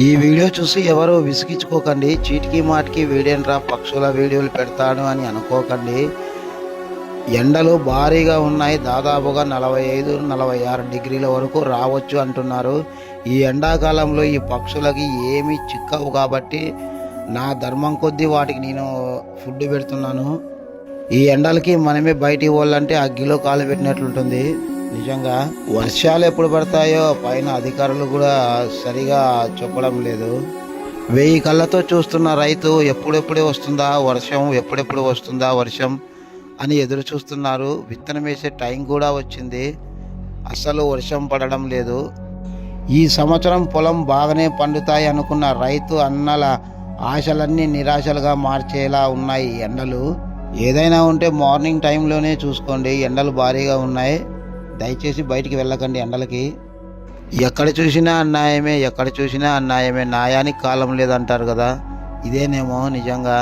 ఈ వీడియో చూసి ఎవరు విసిగించుకోకండి. చీటికి మాటికి వీడియోరా పక్షుల వీడియోలు పెడతాను అని అనుకోకండి. ఎండలు భారీగా ఉన్నాయి. దాదాపుగా 45-46 డిగ్రీల వరకు రావచ్చు అంటున్నారు. ఈ ఎండాకాలంలో ఈ పక్షులకి ఏమీ చిక్కవు కాబట్టి నా ధర్మం కొద్దీ వాటికి నేను ఫుడ్ పెడుతున్నాను. ఈ ఎండలకి మనమే బయటికి పోవాలంటే అగ్గిలో కాలు పెట్టినట్లుంటుంది. నిజంగా వర్షాలు ఎప్పుడు పడతాయో పైన అధికారులు కూడా సరిగా చెప్పడం లేదు. 1000 కళ్ళతో చూస్తున్న రైతు ఎప్పుడెప్పుడే వస్తుందా వర్షం, ఎప్పుడెప్పుడు వస్తుందా వర్షం అని ఎదురు చూస్తున్నారు. విత్తనం వేసే టైం కూడా వచ్చింది, అస్సలు వర్షం పడడం లేదు. ఈ సంవత్సరం పొలం బాగానే పండుతాయి అనుకున్న రైతు అన్నల ఆశలన్నీ నిరాశలుగా మార్చేలా ఉన్నాయి ఎండలు. ఏదైనా ఉంటే మార్నింగ్ టైంలోనే చూసుకోండి. ఎండలు భారీగా ఉన్నాయి. దయచేసి బయటికి వెళ్ళకండి ఎండలకి. ఎక్కడ చూసినా అన్యాయమే, ఎక్కడ చూసినా అన్యాయమే. న్యాయానికి కాలం లేదంటారు కదా, ఇదేనేమో నిజంగా.